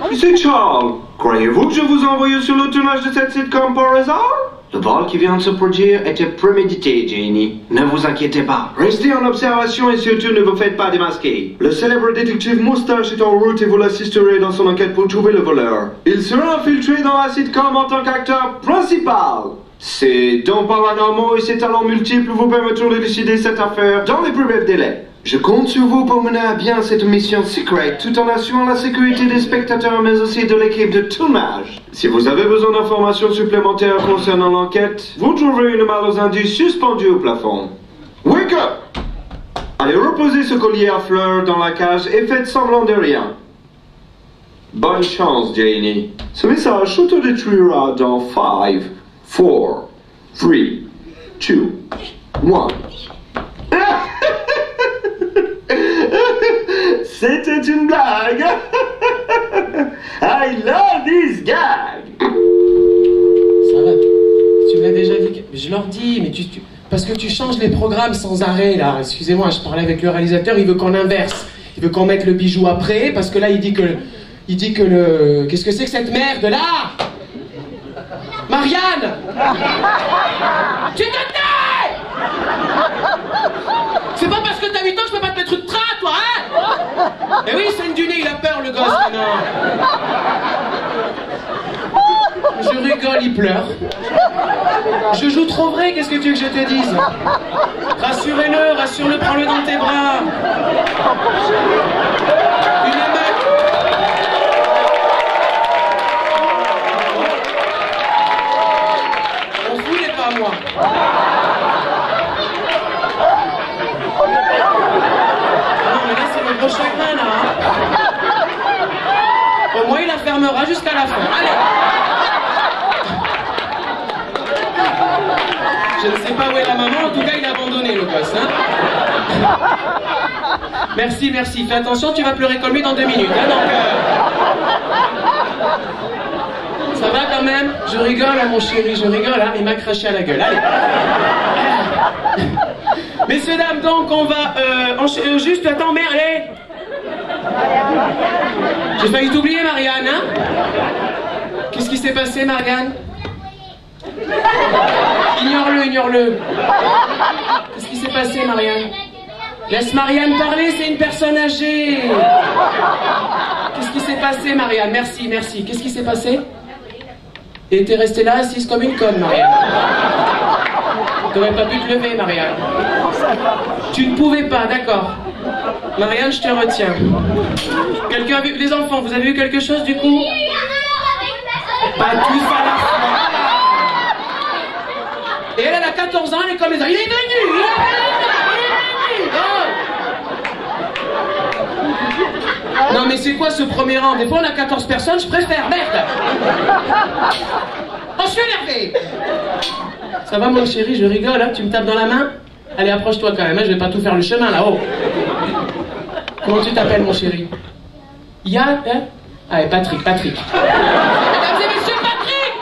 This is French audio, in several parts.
Monsieur Charles, croyez-vous que je vous ai envoyé sur le tournage de cette sitcom par hasard? Le vol qui vient de se produire était prémédité, Janie. Ne vous inquiétez pas. Restez en observation et surtout ne vous faites pas démasquer. Le célèbre détective Moustache est en route et vous l'assisterez dans son enquête pour trouver le voleur. Il sera infiltré dans la sitcom en tant qu'acteur principal. Ses dons paranormaux et ses talents multiples vous permettront de décider cette affaire dans les plus brefs délais. Je compte sur vous pour mener à bien cette mission secrète tout en assurant la sécurité des spectateurs mais aussi de l'équipe de tournage. Si vous avez besoin d'informations supplémentaires concernant l'enquête, vous trouverez une malle aux indices suspendue au plafond. Wake up! Allez reposer ce collier à fleurs dans la cage et faites semblant de rien. Bonne chance, Janie. Ce message s'autodétruira dans 5, 4, 3, 2, 1. C'était une blague. I love this gag. Ça va. Tu me l'as déjà dit. Je leur dis, mais parce que tu changes les programmes sans arrêt là. Excusez-moi, je parlais avec le réalisateur. Il veut qu'on inverse. Il veut qu'on mette le bijou après, parce que là il dit que le. Qu'est-ce que c'est que cette merde là? Marianne. Tu te tais. C'est pas parce que t'as 8 ans que je peux pas te mettre une trappe, toi, hein? Eh oui, scène du nez, il a peur, le gosse, maintenant. Je rigole, il pleure. Je joue trop vrai, qu'est-ce que tu veux que je te dise? Rassurez-le, rassure-le, prends-le dans tes bras. Une émeute. On fout, il n'est pas à moi. Gros chagrin là, hein. Au moins il la fermera jusqu'à la fin. Allez. Je ne sais pas où est la maman, en tout cas il a abandonné le gosse, hein. Merci, merci. Fais attention, tu vas pleurer comme lui dans 2 minutes, hein, donc ça va quand même? Je rigole, hein, mon chéri, je rigole, hein. Il m'a craché à la gueule, allez. Messieurs, dames, donc on va juste, attends, merde, allez. J'ai failli t'oublier, Marianne, hein? Qu'est-ce qui s'est passé, Marianne? Ignore-le, ignore-le. Qu'est-ce qui s'est passé, Marianne? Laisse Marianne parler, c'est une personne âgée. Qu'est-ce qui s'est passé, Marianne? Merci, merci. Qu'est-ce qui s'est passé? Et t'es restée là, assise comme une conne, Marianne. T'aurais pas pu te lever, Marianne. Tu ne pouvais pas, d'accord. Marianne, je te retiens. Quelqu'un a vu... Les enfants, vous avez vu quelque chose, du coup? Pas tous à la fois. Et elle a 14 ans, elle est comme les autres. Il est venu! Oh. Non, mais c'est quoi ce premier rang? Des fois, on a 14 personnes, je préfère. Merde! Oh, je suis énervé! Ça va, mon chéri, je rigole, hein? Tu me tapes dans la main? Allez, approche-toi quand même, hein? Je vais pas tout faire le chemin là-haut. Comment tu t'appelles, mon chéri? Yann, hein? Allez, Patrick, Patrick. Mesdames et messieurs, Patrick!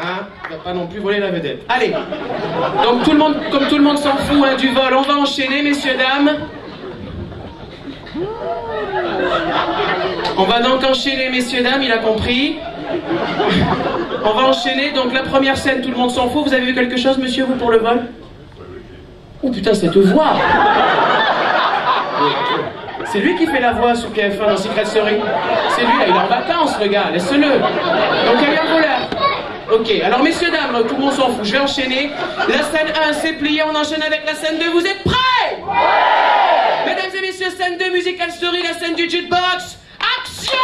Hein? Il va pas non plus voler la vedette. Allez. Donc, tout le monde, comme tout le monde s'en fout, hein, du vol, on va enchaîner, messieurs, dames. On va donc enchaîner, messieurs, dames, il a compris. On va enchaîner, donc la première scène, tout le monde s'en fout. Vous avez vu quelque chose, monsieur, vous, pour le vol? Oh putain, cette voix! C'est lui qui fait la voix sur TF1 dans Secret Story. C'est lui, là, il est en vacances, le gars, laisse-le. Donc il y a eu un voleur. Ok, alors messieurs, dames, tout le monde s'en fout, je vais enchaîner. La scène 1, c'est plié, on enchaîne avec la scène 2, vous êtes prêts? Ouais! Mesdames et messieurs, scène 2, Musical Story, la scène du jukebox. Action!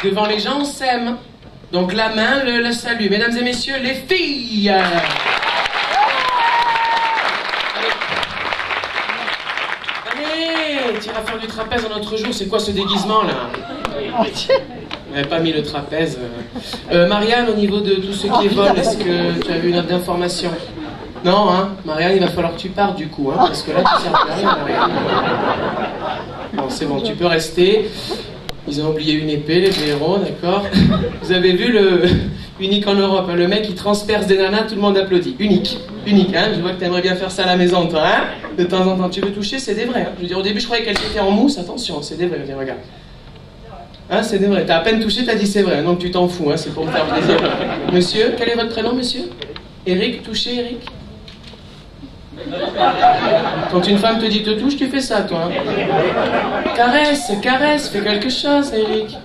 Devant les gens, on s'aime. Donc la main, le salut. Mesdames et messieurs, les filles. Allez, tu iras faire du trapèze un autre jour. C'est quoi ce déguisement là? On n'avait pas mis le trapèze. Marianne, au niveau de tout ce qui est vol, est-ce que tu as vu une note d'information? Non, hein? Marianne, il va falloir que tu partes du coup, hein, parce que là, tu sers plus à rien, Marianne. Bon, c'est bon, tu peux rester. Ils ont oublié une épée, les blaireaux, d'accord? Vous avez vu le unique en Europe, hein, le mec qui transperce des nanas, tout le monde applaudit. Unique, hein? Je vois que t'aimerais bien faire ça à la maison, toi, hein? De temps en temps, tu veux toucher, c'est des vrais. Hein? Je veux dire, au début, je croyais qu'elle était en mousse, attention, c'est des vrais, viens, regarde. Hein, c'est des vrais. T'as à peine touché, t'as dit c'est vrai, donc tu t'en fous, hein, c'est pour me faire plaisir. Monsieur, quel est votre prénom, monsieur? Eric, touché, Eric? Quand une femme te dit te touche, tu fais ça, toi. Hein. Caresse, fais quelque chose, Eric.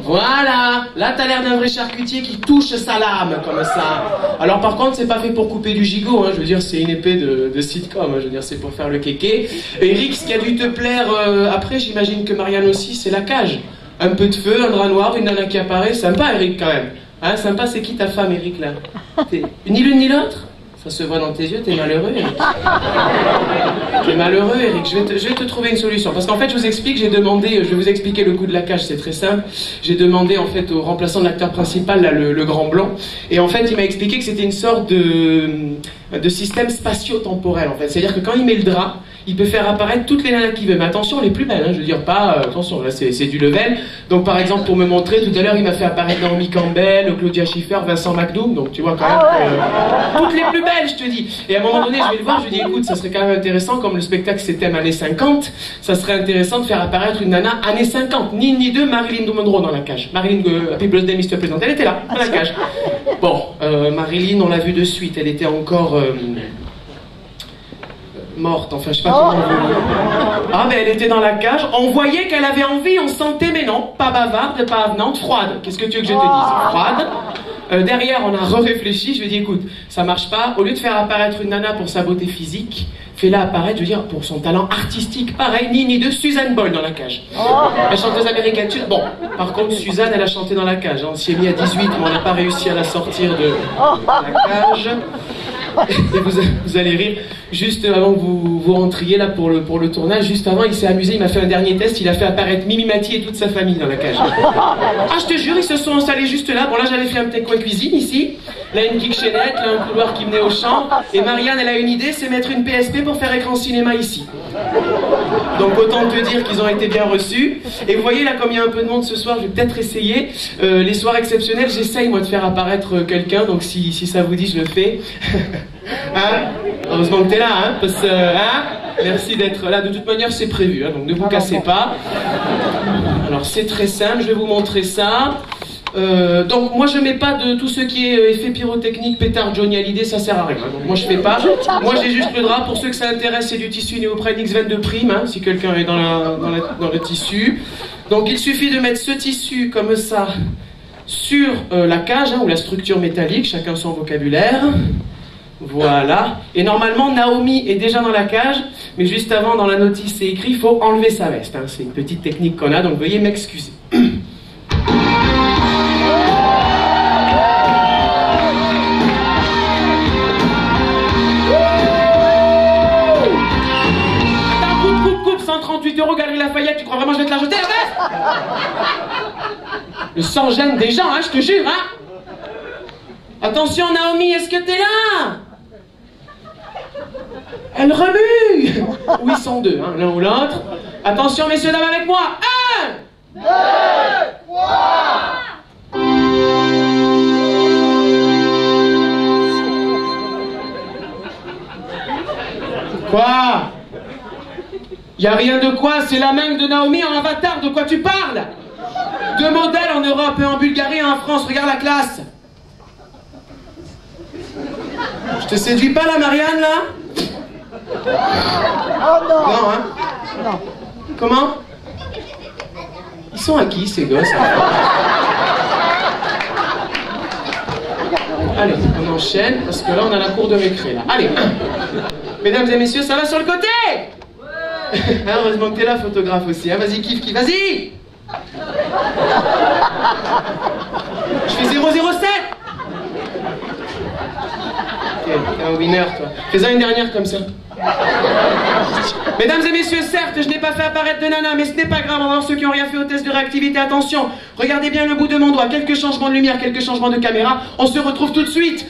Voilà, là t'as l'air d'un vrai charcutier qui touche sa lame, comme ça. Alors par contre, c'est pas fait pour couper du gigot, hein, je veux dire, c'est une épée de sitcom, hein, je veux dire, c'est pour faire le kéké. Eric, ce qui a dû te plaire après, j'imagine que Marianne aussi, c'est la cage. Un peu de feu, un drap noir, une nana qui apparaît, sympa, Eric, quand même. Hein, sympa, c'est qui ta femme, Eric, là? Ni l'une ni l'autre? Ça se voit dans tes yeux, t'es malheureux, Eric. T'es malheureux, Eric. Je vais te trouver une solution. Parce qu'en fait, je vous explique, j'ai demandé, je vais vous expliquer le coup de la cage, c'est très simple. J'ai demandé, en fait, au remplaçant de l'acteur principal, là, le grand blanc. Et en fait, il m'a expliqué que c'était une sorte de système spatio-temporel, en fait. C'est-à-dire que quand il met le drap, il peut faire apparaître toutes les nanas qu'il veut. Mais attention, les plus belles, hein, je veux dire pas... attention, là, c'est du level. Donc, par exemple, pour me montrer, tout à l'heure, il m'a fait apparaître Naomi Campbell, Claudia Schiffer, Vincent McDoom. Donc, tu vois, quand même... toutes les plus belles, je te dis. Et à un moment donné, je vais le voir, je lui dis, écoute, ça serait quand même intéressant, comme le spectacle c'est thème années 50, ça serait intéressant de faire apparaître une nana années 50. Ni deux, Marilyn Monroe dans la cage. Marilyn, Happy Birthday, Mr. President. Elle était là, dans la cage. Bon, Marilyn, on l'a vu de suite, elle était encore... morte, enfin je sais pas comment on veut. Ah ben elle était dans la cage, on voyait qu'elle avait envie, on sentait, mais non, pas bavarde, pas avenante, froide. Qu'est-ce que tu veux que je te dise? Froide. Derrière on a réfléchi, je lui ai dit écoute, ça marche pas, au lieu de faire apparaître une nana pour sa beauté physique, fais-la apparaître, je veux dire, pour son talent artistique. Pareil, ni deux, Suzanne Boyle dans la cage. La chanteuse américaine. Bon, par contre Suzanne elle a chanté dans la cage, hein. On s'y est mis à 18 mais on n'a pas réussi à la sortir de la cage. Et vous allez rire, juste avant que vous rentriez là pour le tournage, juste avant il s'est amusé, il m'a fait un dernier test, il a fait apparaître Mimi Mati et toute sa famille dans la cage. Ah je te jure, ils se sont installés juste là, bon là j'avais fait un petit coin cuisine ici, là une kitchenette, là un couloir qui menait au champ, et Marianne elle a une idée, c'est mettre une PSP pour faire écran cinéma ici. Donc autant te dire qu'ils ont été bien reçus, et vous voyez là comme il y a un peu de monde ce soir, je vais peut-être essayer, les soirs exceptionnels j'essaye moi de faire apparaître quelqu'un, donc si ça vous dit je le fais. Hein? Heureusement que t'es là, hein? Parce que, hein? Merci d'être là. De toute manière, c'est prévu, hein? Donc ne vous cassez pas. Alors c'est très simple, je vais vous montrer ça. Donc moi je mets pas de tout ce qui est effet pyrotechnique, pétard, Johnny Hallyday, ça sert à rien. Donc moi je fais pas. Moi j'ai juste le drap. Pour ceux que ça intéresse, c'est du tissu néoprène X22 prime, hein, si quelqu'un est dans le tissu. Donc il suffit de mettre ce tissu comme ça sur la cage, hein, ou la structure métallique, chacun son vocabulaire. Voilà. Et normalement, Naomi est déjà dans la cage, mais juste avant, dans la notice, c'est écrit, il faut enlever sa veste. Hein. C'est une petite technique qu'on a, donc veuillez m'excuser. Attends, coupe, 138 €, Galerie Lafayette, tu crois vraiment que je vais te la jeter, la veste? Le sang gêne des gens, hein, je te jure, hein. Attention, Naomi, est-ce que t'es là? Elle remue. Oui, ils sont deux, hein, l'un ou l'autre. Attention, messieurs, dames, avec moi. 1, 2, 3. Quoi? Y a rien de quoi, c'est la main de Naomi en avatar, de quoi tu parles? 2 modèles en Europe et en Bulgarie et en France, regarde la classe. Je te séduis pas, la Marianne, là? Oh non! Non, hein? Non. Comment? Ils sont à qui, ces gosses? Allez, on enchaîne, parce que là, on a la cour de récré, là. Allez! Mesdames et messieurs, ça va sur le côté? Heureusement que t'es là, photographe aussi, hein? Vas-y, kiffe, vas-y! Je fais 007. Ok, t'es un winner, toi. Fais-en une dernière comme ça. Mesdames et messieurs, certes, je n'ai pas fait apparaître de nana, mais ce n'est pas grave, on va voir ceux qui n'ont rien fait au test de réactivité. Attention, regardez bien le bout de mon doigt, quelques changements de lumière, quelques changements de caméra, on se retrouve tout de suite.